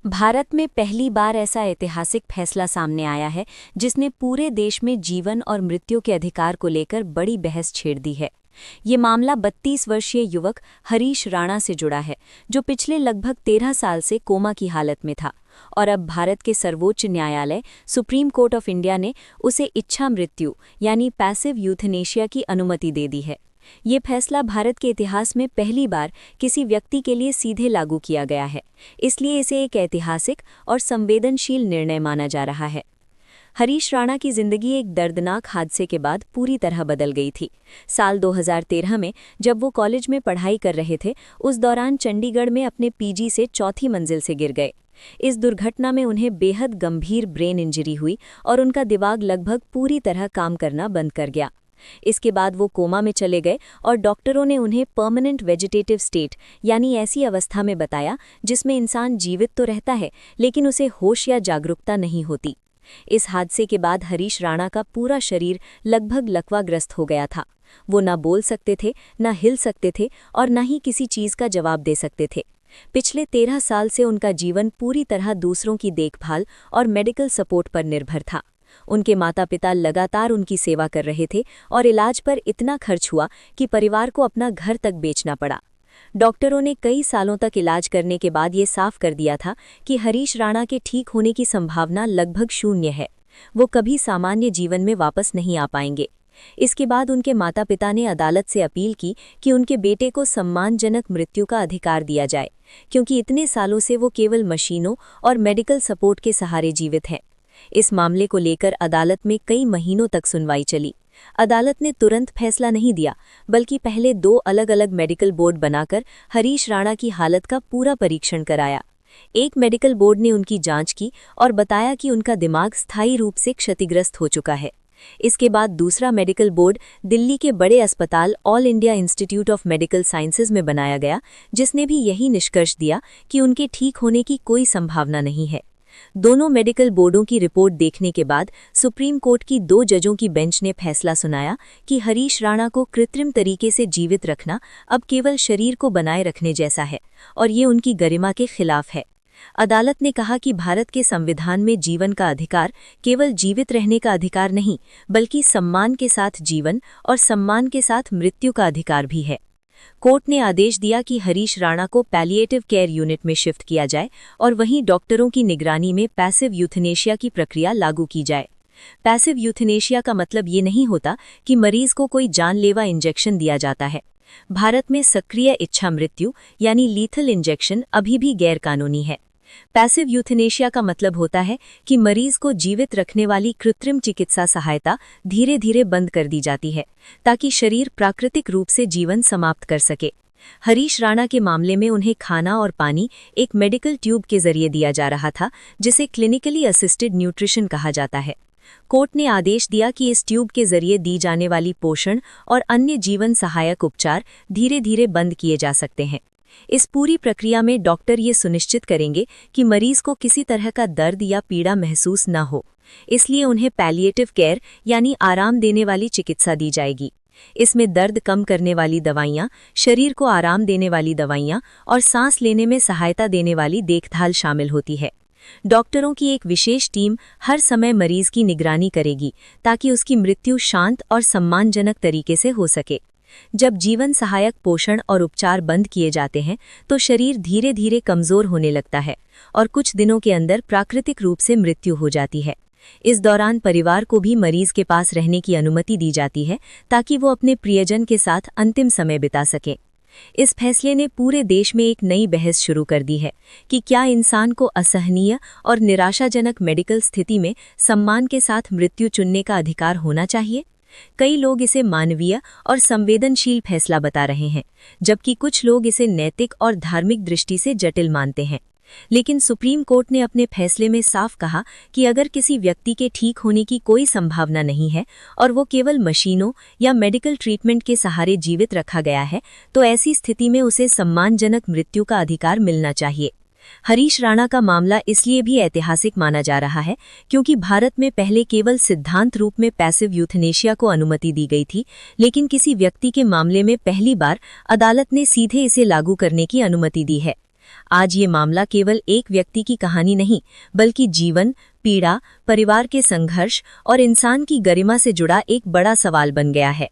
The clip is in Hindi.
भारत में पहली बार ऐसा ऐतिहासिक फैसला सामने आया है जिसने पूरे देश में जीवन और मृत्यु के अधिकार को लेकर बड़ी बहस छेड़ दी है। ये मामला 32 वर्षीय युवक हरीश राणा से जुड़ा है, जो पिछले लगभग 13 साल से कोमा की हालत में था और अब भारत के सर्वोच्च न्यायालय सुप्रीम कोर्ट ऑफ इंडिया ने उसे इच्छा मृत्यु यानी पैसिव यूथनेशिया की अनुमति दे दी है। ये फैसला भारत के इतिहास में पहली बार किसी व्यक्ति के लिए सीधे लागू किया गया है, इसलिए इसे एक ऐतिहासिक और संवेदनशील निर्णय माना जा रहा है। हरीश राणा की जिंदगी एक दर्दनाक हादसे के बाद पूरी तरह बदल गई थी। साल 2013 में जब वो कॉलेज में पढ़ाई कर रहे थे, उस दौरान चंडीगढ़ में अपने पीजी से चौथी मंजिल से गिर गए। इस दुर्घटना में उन्हें बेहद गंभीर ब्रेन इंजरी हुई और उनका दिमाग लगभग पूरी तरह काम करना बंद कर गया। इसके बाद वो कोमा में चले गए और डॉक्टरों ने उन्हें परमानेंट वेजिटेटिव स्टेट यानी ऐसी अवस्था में बताया जिसमें इंसान जीवित तो रहता है लेकिन उसे होश या जागरूकता नहीं होती। इस हादसे के बाद हरीश राणा का पूरा शरीर लगभग लकवाग्रस्त हो गया था। वो न बोल सकते थे, न हिल सकते थे और न ही किसी चीज़ का जवाब दे सकते थे। पिछले 13 साल से उनका जीवन पूरी तरह दूसरों की देखभाल और मेडिकल सपोर्ट पर निर्भर था। उनके माता पिता लगातार उनकी सेवा कर रहे थे और इलाज पर इतना खर्च हुआ कि परिवार को अपना घर तक बेचना पड़ा। डॉक्टरों ने कई सालों तक इलाज करने के बाद ये साफ कर दिया था कि हरीश राणा के ठीक होने की संभावना लगभग शून्य है। वो कभी सामान्य जीवन में वापस नहीं आ पाएंगे। इसके बाद उनके माता पिता ने अदालत से अपील की कि उनके बेटे को सम्मानजनक मृत्यु का अधिकार दिया जाए, क्योंकि इतने सालों से वो केवल मशीनों और मेडिकल सपोर्ट के सहारे जीवित हैं। इस मामले को लेकर अदालत में कई महीनों तक सुनवाई चली। अदालत ने तुरंत फैसला नहीं दिया, बल्कि पहले 2 अलग-अलग मेडिकल बोर्ड बनाकर हरीश राणा की हालत का पूरा परीक्षण कराया। एक मेडिकल बोर्ड ने उनकी जांच की और बताया कि उनका दिमाग स्थायी रूप से क्षतिग्रस्त हो चुका है। इसके बाद दूसरा मेडिकल बोर्ड दिल्ली के बड़े अस्पताल all India institute of medical sciences में बनाया गया, जिसने भी यही निष्कर्ष दिया कि उनके ठीक होने की कोई संभावना नहीं है। दोनों मेडिकल बोर्डों की रिपोर्ट देखने के बाद सुप्रीम कोर्ट की 2 जजों की बेंच ने फैसला सुनाया कि हरीश राणा को कृत्रिम तरीके से जीवित रखना अब केवल शरीर को बनाए रखने जैसा है और ये उनकी गरिमा के खिलाफ है। अदालत ने कहा कि भारत के संविधान में जीवन का अधिकार केवल जीवित रहने का अधिकार नहीं, बल्कि सम्मान के साथ जीवन और सम्मान के साथ मृत्यु का अधिकार भी है। कोर्ट ने आदेश दिया कि हरीश राणा को पैलिएटिव केयर यूनिट में शिफ्ट किया जाए और वहीं डॉक्टरों की निगरानी में पैसिव यूथनेशिया की प्रक्रिया लागू की जाए। पैसिव यूथनेशिया का मतलब ये नहीं होता कि मरीज को कोई जानलेवा इंजेक्शन दिया जाता है। भारत में सक्रिय इच्छा मृत्यु यानी लीथल इंजेक्शन अभी भी गैरकानूनी है। पैसिव यूथनेशिया का मतलब होता है कि मरीज को जीवित रखने वाली कृत्रिम चिकित्सा सहायता धीरे धीरे बंद कर दी जाती है ताकि शरीर प्राकृतिक रूप से जीवन समाप्त कर सके। हरीश राणा के मामले में उन्हें खाना और पानी एक मेडिकल ट्यूब के जरिए दिया जा रहा था, जिसे क्लिनिकली असिस्टेड न्यूट्रिशन कहा जाता है। कोर्ट ने आदेश दिया कि इस ट्यूब के जरिए दी जाने वाली पोषण और अन्य जीवन सहायक उपचार धीरे धीरे बंद किए जा सकते हैं। इस पूरी प्रक्रिया में डॉक्टर ये सुनिश्चित करेंगे कि मरीज को किसी तरह का दर्द या पीड़ा महसूस न हो, इसलिए उन्हें पैलिएटिव केयर यानी आराम देने वाली चिकित्सा दी जाएगी। इसमें दर्द कम करने वाली दवाइयाँ, शरीर को आराम देने वाली दवाइयाँ और सांस लेने में सहायता देने वाली देखभाल शामिल होती है। डॉक्टरों की एक विशेष टीम हर समय मरीज की निगरानी करेगी ताकि उसकी मृत्यु शांत और सम्मानजनक तरीके से हो सके। जब जीवन सहायक पोषण और उपचार बंद किए जाते हैं तो शरीर धीरे धीरे कमजोर होने लगता है और कुछ दिनों के अंदर प्राकृतिक रूप से मृत्यु हो जाती है। इस दौरान परिवार को भी मरीज के पास रहने की अनुमति दी जाती है ताकि वो अपने प्रियजन के साथ अंतिम समय बिता सकें। इस फैसले ने पूरे देश में एक नई बहस शुरू कर दी है कि क्या इंसान को असहनीय और निराशाजनक मेडिकल स्थिति में सम्मान के साथ मृत्यु चुनने का अधिकार होना चाहिए। कई लोग इसे मानवीय और संवेदनशील फैसला बता रहे हैं, जबकि कुछ लोग इसे नैतिक और धार्मिक दृष्टि से जटिल मानते हैं। लेकिन सुप्रीम कोर्ट ने अपने फैसले में साफ कहा कि अगर किसी व्यक्ति के ठीक होने की कोई संभावना नहीं है और वो केवल मशीनों या मेडिकल ट्रीटमेंट के सहारे जीवित रखा गया है, तो ऐसी स्थिति में उसे सम्मानजनक मृत्यु का अधिकार मिलना चाहिए। हरीश राणा का मामला इसलिए भी ऐतिहासिक माना जा रहा है क्योंकि भारत में पहले केवल सिद्धांत रूप में पैसिव यूथनेशिया को अनुमति दी गई थी, लेकिन किसी व्यक्ति के मामले में पहली बार अदालत ने सीधे इसे लागू करने की अनुमति दी है। आज ये मामला केवल एक व्यक्ति की कहानी नहीं, बल्कि जीवन, पीड़ा, परिवार के संघर्ष और इंसान की गरिमा से जुड़ा एक बड़ा सवाल बन गया है।